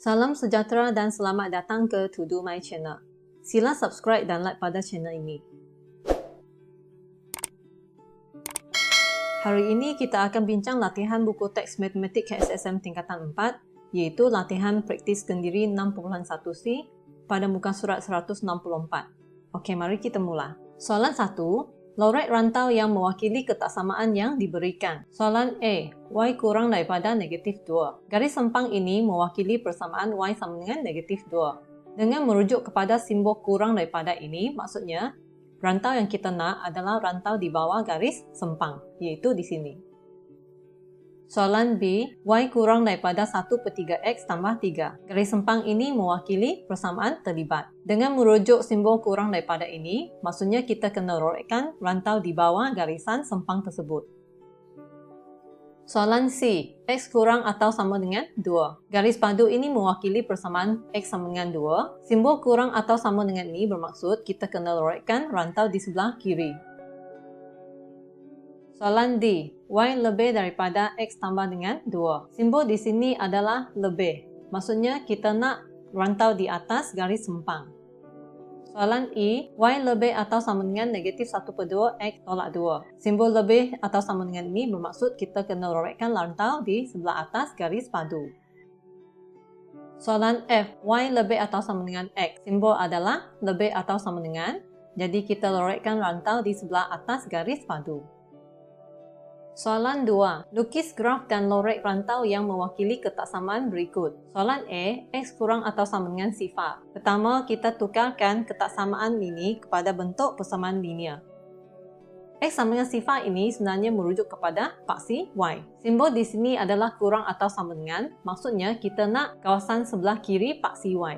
Salam sejahtera dan selamat datang ke To Do My Channel. Sila subscribe dan like pada channel ini. Hari ini kita akan bincang latihan buku teks matematik KSSM tingkatan 4, iaitu latihan praktis kendiri 6.1C pada muka surat 164. Okey, mari kita mula. Soalan 1. Lorek rantau yang mewakili ketaksamaan yang diberikan. Soalan A. Y kurang daripada negatif 2. Garis sempang ini mewakili persamaan Y sama dengan negatif 2. Dengan merujuk kepada simbol kurang daripada ini, maksudnya rantau yang kita nak adalah rantau di bawah garis sempang, iaitu di sini. Soalan B. Y kurang daripada 1/3X tambah 3. Garis sempang ini mewakili persamaan terlibat. Dengan merujuk simbol kurang daripada ini, maksudnya kita kena rorekkan rantau di bawah garisan sempang tersebut. Soalan C. X kurang atau sama dengan 2. Garis padu ini mewakili persamaan X sama dengan 2. Simbol kurang atau sama dengan ini bermaksud kita kena rorekkan rantau di sebelah kiri. Soalan D. Y lebih daripada X tambah dengan 2. Simbol di sini adalah lebih. Maksudnya kita nak rantau di atas garis sempang. Soalan E. Y lebih atau sama dengan negatif 1/2 X tolak 2. Simbol lebih atau sama dengan ini bermaksud kita kena rorekkan rantau di sebelah atas garis padu. Soalan F. Y lebih atau sama dengan X. Simbol adalah lebih atau sama dengan. Jadi kita rorekkan rantau di sebelah atas garis padu. Soalan 2. Lukis graf dan lorek rantau yang mewakili ketaksamaan berikut. Soalan A. X kurang atau sama dengan sifar. Pertama, kita tukarkan ketaksamaan ini kepada bentuk persamaan linear. X sama dengan sifar ini sebenarnya merujuk kepada paksi Y. Simbol di sini adalah kurang atau sama dengan, maksudnya kita nak kawasan sebelah kiri paksi Y.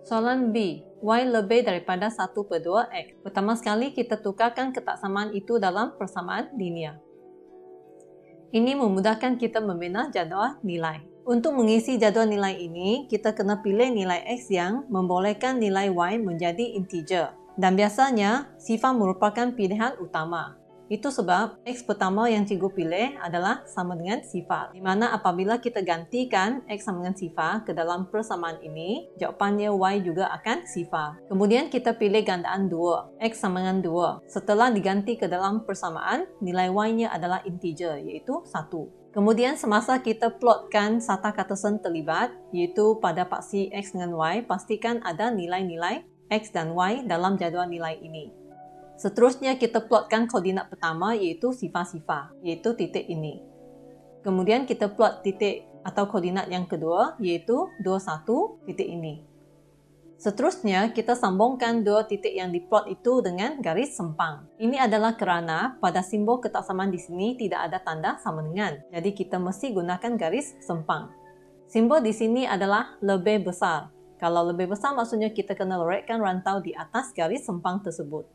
Soalan B. Y lebih daripada 1/2X. Pertama sekali kita tukarkan ketaksamaan itu dalam persamaan linear. Ini memudahkan kita membina jadual nilai. Untuk mengisi jadual nilai ini, kita kena pilih nilai X yang membolehkan nilai Y menjadi integer. Dan biasanya, sifar merupakan pilihan utama. Itu sebab X pertama yang cikgu pilih adalah sama dengan sifar. Di mana apabila kita gantikan X sama dengan sifar ke dalam persamaan ini, jawapannya Y juga akan sifar. Kemudian kita pilih gandaan 2, X sama dengan 2. Setelah diganti ke dalam persamaan, nilai Y-nya adalah integer, iaitu 1. Kemudian semasa kita plotkan sata Cartesian terlibat, iaitu pada paksi X dengan Y, pastikan ada nilai-nilai X dan Y dalam jadual nilai ini. Seterusnya kita plotkan koordinat pertama iaitu sifar-sifar, iaitu titik ini. Kemudian kita plot titik atau koordinat yang kedua iaitu 21 titik ini. Seterusnya kita sambungkan dua titik yang diplot itu dengan garis sempang. Ini adalah kerana pada simbol ketaksamaan di sini tidak ada tanda sama dengan. Jadi kita mesti gunakan garis sempang. Simbol di sini adalah lebih besar. Kalau lebih besar maksudnya kita kena lorekkan rantau di atas garis sempang tersebut.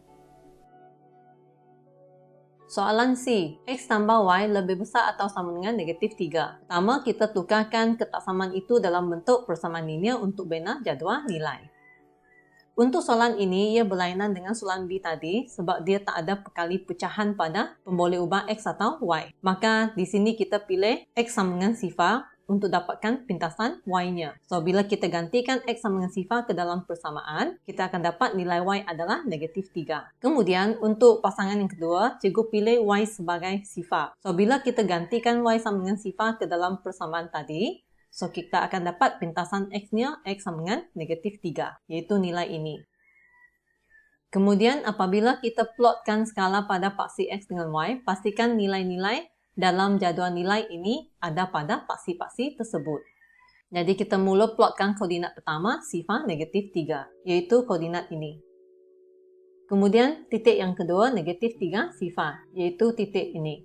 Soalan C. X tambah Y lebih besar atau sama dengan negatif 3. Pertama, kita tukarkan ketaksamaan itu dalam bentuk persamaan linear untuk bina jadual nilai. Untuk soalan ini, ia berlainan dengan soalan B tadi sebab dia tak ada perkali pecahan pada pemboleh ubah X atau Y. Maka di sini kita pilih X sama dengan sifar untuk dapatkan pintasan Y-nya. So, bila kita gantikan X sama dengan sifar ke dalam persamaan, kita akan dapat nilai Y adalah negatif 3. Kemudian, untuk pasangan yang kedua, cikgu pilih Y sebagai sifar. So, bila kita gantikan Y sama dengan sifar ke dalam persamaan tadi, so kita akan dapat pintasan X-nya X sama dengan negatif 3, iaitu nilai ini. Kemudian, apabila kita plotkan skala pada paksi X dengan Y, pastikan nilai-nilai dalam jadual nilai ini ada pada paksi-paksi tersebut. Jadi kita mula plotkan koordinat pertama, sifar negatif 3, iaitu koordinat ini. Kemudian titik yang kedua, negatif 3 sifar, iaitu titik ini.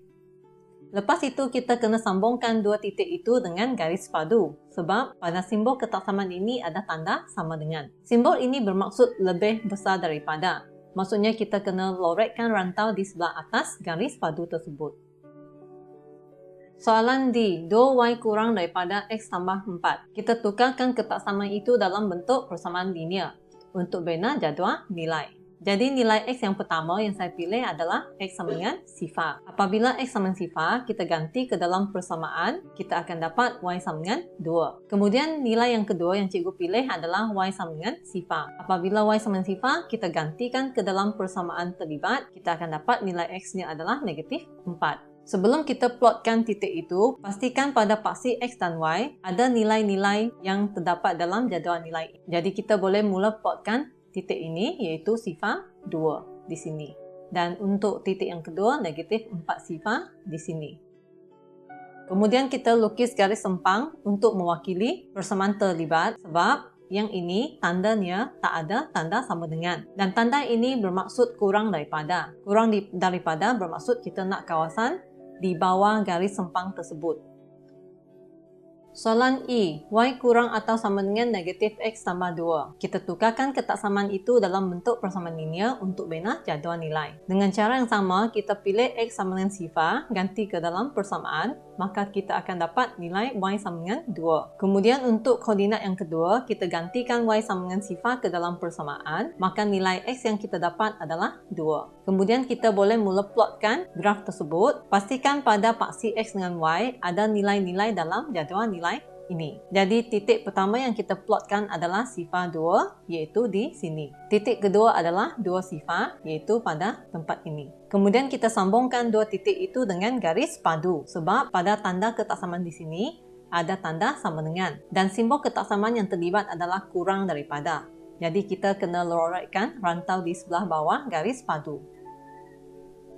Lepas itu kita kena sambungkan dua titik itu dengan garis padu, sebab pada simbol ketaksamaan ini ada tanda sama dengan. Simbol ini bermaksud lebih besar daripada. Maksudnya kita kena lorekkan rantau di sebelah atas garis padu tersebut. Soalan D. 2Y kurang daripada X tambah 4. Kita tukarkan ketaksamaan itu dalam bentuk persamaan linear untuk bina jadual nilai. Jadi nilai X yang pertama yang saya pilih adalah X sama dengan sifar. Apabila X sama dengan sifar, kita ganti ke dalam persamaan, kita akan dapat Y sama dengan 2. Kemudian nilai yang kedua yang cikgu pilih adalah Y sama dengan sifar. Apabila Y sama dengan sifar, kita gantikan ke dalam persamaan terlibat, kita akan dapat nilai X-nya adalah negatif 4. Sebelum kita plotkan titik itu, pastikan pada paksi X dan Y ada nilai-nilai yang terdapat dalam jadual nilai. Jadi kita boleh mula plotkan titik ini, iaitu sifar 2 di sini. Dan untuk titik yang kedua, negatif 4 sifar di sini. Kemudian kita lukis garis sempang untuk mewakili persamaan terlibat sebab yang ini tandanya tak ada tanda sama dengan. Dan tanda ini bermaksud kurang daripada. Kurang daripada bermaksud kita nak kawasan di bawah garis sempang tersebut. Soalan E, Y kurang atau sama dengan negatif X tambah 2. Kita tukarkan ketaksamaan itu dalam bentuk persamaan linear untuk bina jadual nilai. Dengan cara yang sama, kita pilih X sama dengan sifar, ganti ke dalam persamaan, maka kita akan dapat nilai Y sama dengan 2. Kemudian untuk koordinat yang kedua, kita gantikan Y sama dengan sifar ke dalam persamaan, maka nilai X yang kita dapat adalah 2. Kemudian kita boleh mula plotkan graf tersebut. Pastikan pada paksi X dengan Y ada nilai-nilai dalam jadual nilai ini. Jadi titik pertama yang kita plotkan adalah sifar 2, iaitu di sini. Titik kedua adalah 2 sifar, iaitu pada tempat ini. Kemudian kita sambungkan dua titik itu dengan garis padu sebab pada tanda ketaksamaan di sini ada tanda sama dengan dan simbol ketaksamaan yang terlibat adalah kurang daripada. Jadi kita kena lorotkan rantau di sebelah bawah garis padu.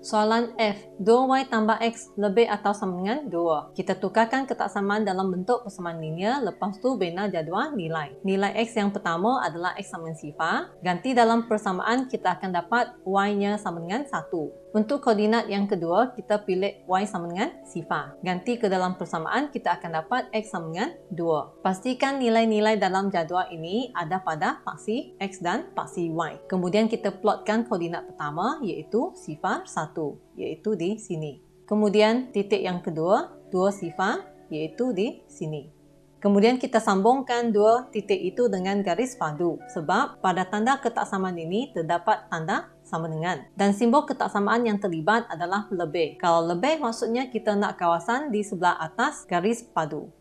Soalan F, 2Y tambah X lebih atau sama dengan 2. Kita tukarkan ketaksamaan dalam bentuk persamaan linear, lepas tu bina jadual nilai. Nilai X yang pertama adalah X sama dengan sifar. Ganti dalam persamaan, kita akan dapat Y-nya sama dengan 1. Untuk koordinat yang kedua, kita pilih Y sama dengan sifar. Ganti ke dalam persamaan, kita akan dapat X sama dengan 2. Pastikan nilai-nilai dalam jadual ini ada pada paksi X dan paksi Y. Kemudian kita plotkan koordinat pertama, iaitu sifar 1, iaitu di sini. Kemudian titik yang kedua, 2 sifar, iaitu di sini. Kemudian kita sambungkan dua titik itu dengan garis padu sebab pada tanda ketaksamaan ini terdapat tanda sama dengan. Dan simbol ketaksamaan yang terlibat adalah lebih. Kalau lebih maksudnya kita nak kawasan di sebelah atas garis padu.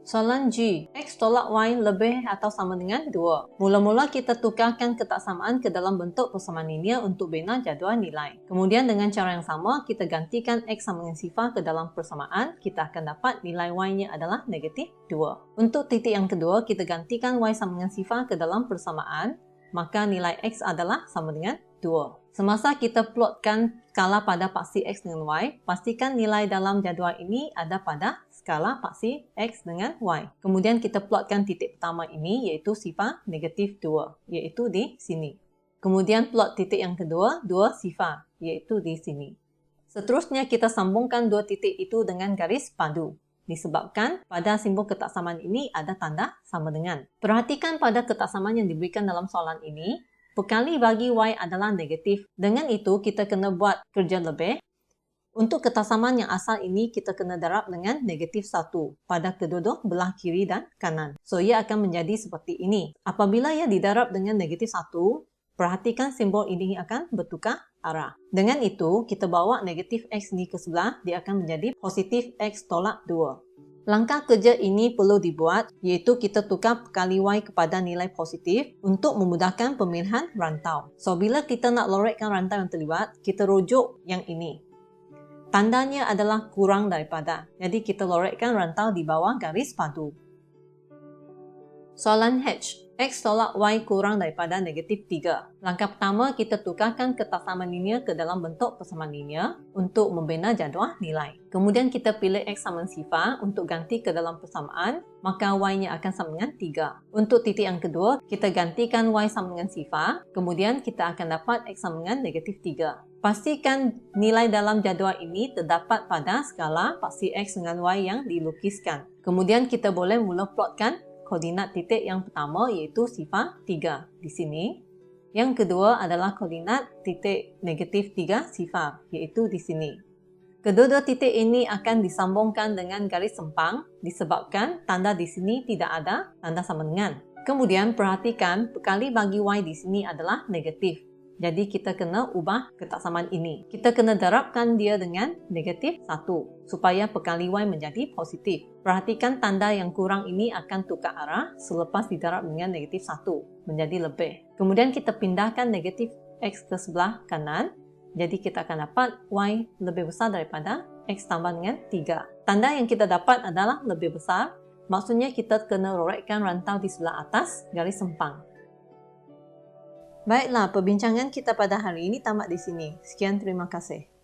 Soalan G, X tolak Y lebih atau sama dengan 2. Mula-mula kita tukarkan ketaksamaan ke dalam bentuk persamaan linear untuk bina jadual nilai. Kemudian dengan cara yang sama, kita gantikan X sama dengan sifar ke dalam persamaan, kita akan dapat nilai Y-nya adalah negatif 2. Untuk titik yang kedua, kita gantikan Y sama dengan sifar ke dalam persamaan, maka nilai X adalah sama dengan 2. Semasa kita plotkan skala pada paksi X dengan Y, pastikan nilai dalam jadual ini ada pada skala paksi X dengan Y. Kemudian kita plotkan titik pertama ini iaitu sifar negatif 2, iaitu di sini. Kemudian plot titik yang kedua, 2 sifar, iaitu di sini. Seterusnya kita sambungkan dua titik itu dengan garis padu. Disebabkan pada simbol ketaksamaan ini ada tanda sama dengan. Perhatikan pada ketaksamaan yang diberikan dalam soalan ini, perkali bagi Y adalah negatif. Dengan itu, kita kena buat kerja lebih. Untuk ketaksamaan yang asal ini, kita kena darab dengan negatif 1 pada kedua-dua belah kiri dan kanan. So, ia akan menjadi seperti ini. Apabila ia didarab dengan negatif 1, perhatikan simbol ini akan bertukar arah. Dengan itu, kita bawa negatif X ini ke sebelah, dia akan menjadi positif X tolak 2. Langkah kerja ini perlu dibuat, iaitu kita tukar perkali Y kepada nilai positif untuk memudahkan pemilihan rantau. So, bila kita nak lorotkan rantau yang terlibat, kita rujuk yang ini. Tandanya adalah kurang daripada. Jadi, kita lorotkan rantau di bawah garis padu. Soalan H. X tolak Y kurang daripada negatif 3. Langkah pertama, kita tukarkan ketaksamaan linear ke dalam bentuk persamaan linear untuk membina jadual nilai. Kemudian kita pilih X sama dengan sifar untuk ganti ke dalam persamaan, maka Y-nya akan sama dengan 3. Untuk titik yang kedua, kita gantikan Y sama dengan sifar, kemudian kita akan dapat X sama dengan negatif 3. Pastikan nilai dalam jadual ini terdapat pada skala paksi X dengan Y yang dilukiskan. Kemudian kita boleh mula plotkan koordinat titik yang pertama iaitu sifar 3 di sini. Yang kedua adalah koordinat titik negatif 3 sifar iaitu di sini. Kedua-dua titik ini akan disambungkan dengan garis sempang disebabkan tanda di sini tidak ada tanda sama dengan. Kemudian perhatikan pekali bagi Y di sini adalah negatif. Jadi kita kena ubah ketaksamaan ini. Kita kena darabkan dia dengan negatif 1 supaya pekali Y menjadi positif. Perhatikan tanda yang kurang ini akan tukar arah selepas didarab dengan negatif 1 menjadi lebih. Kemudian kita pindahkan negatif X ke sebelah kanan. Jadi kita akan dapat Y lebih besar daripada X tambah dengan 3. Tanda yang kita dapat adalah lebih besar. Maksudnya kita kena rorekkan rantau di sebelah atas garis sempang. Baiklah, perbincangan kita pada hari ini tamat di sini. Sekian, terima kasih.